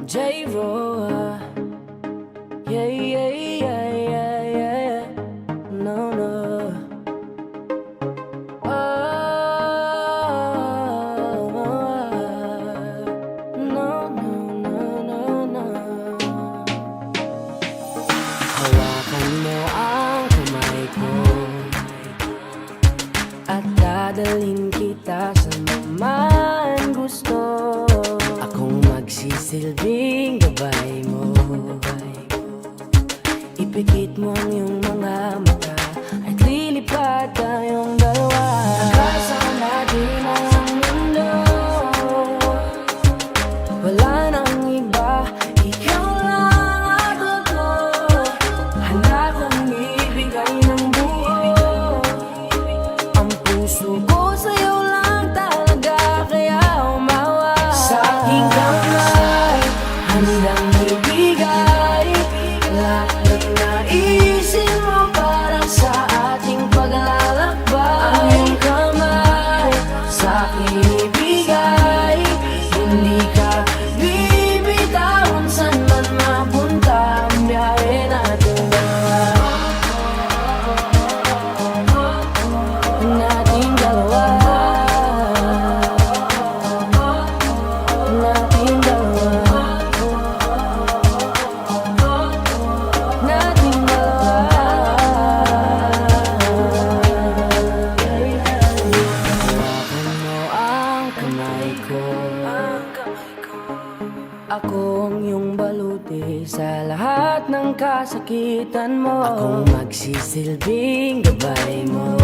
J-Ro, yeah, yeah, yeah, yeah, yeah. No, no. Oh, no, no, no, no, no. Hawakan mo ang kamay ko at dadalhin kita sa man gusto. Akong magsisilbing gabay mo. Ipikit mo ang iyong mga mata at lilipad tayong dalawa. Kasama natin ang mundo. Wala nang iba, ikaw lang ako. Handa kong ibigay ng buo ang puso ko sa'yo lang talaga. Kaya umawa sa aking kamay, handang ibigay lahat ng naisin mo para sa ating paglalakbay. Ang iyong kamay sa aking ibigay, hindi ka bibitawan saan man mapunta ang biyahe natin dalawa. Nating dalawa. Nating dalawa. Nating dalawa. Hawakan mo ang kamay ko. Ako ang iyong baluti sa lahat ng kasakitan mo. Akong magsisilbing gabay mo.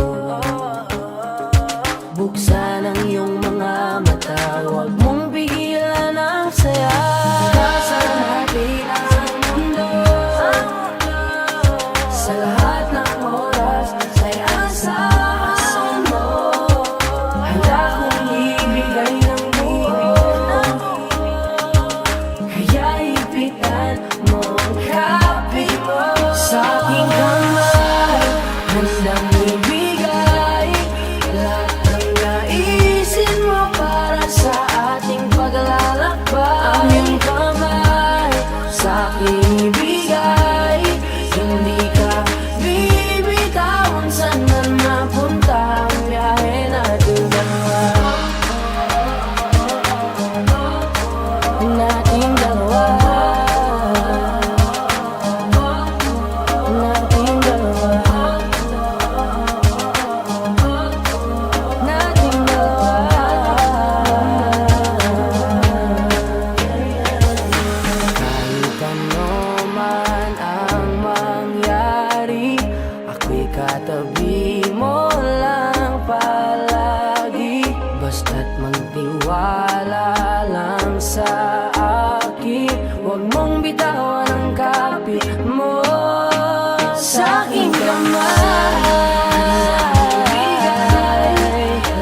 Buksan ang iyong mga mata, huwag mong pigilan ang saya. Kasama natin ang mundo. Sa lahat ng oras, saya sa mo. Handa kong ibigay ng buo. Kaya ipitan mo ang kapit mo sa aking kamay. Handang ibigay lahat ng naisin mo para sa ating paglalakbay. Ang iyong kamay sa aking ibigay, hindi ka bibitawan saan man mapunta ang biyahe natin dalawa. Nating dalawa. Nating dalawa. Nating dalawa. Kahit ano man ang mangyari, ako'y katabi mo lang palagi. Basta't magtiwala lang sa akin, huwag mong bitawan ang kapit mo sa aking kamay.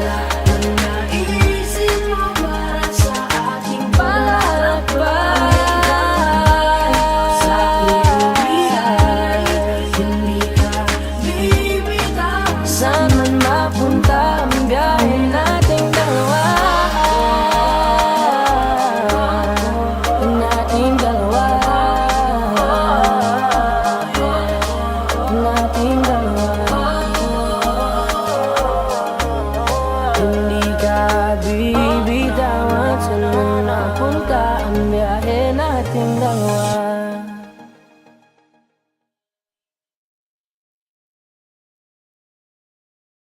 Lahat ng naisin mo para sa ating paglalakbay. Sa aking bigay, hindi ka bibitawan saan man mapunta ang biyahe nating dalawa. Nating dalawa. Nating dalawa. Hindi ka bibitawan saan man napunta ang biyahe nating dalawa.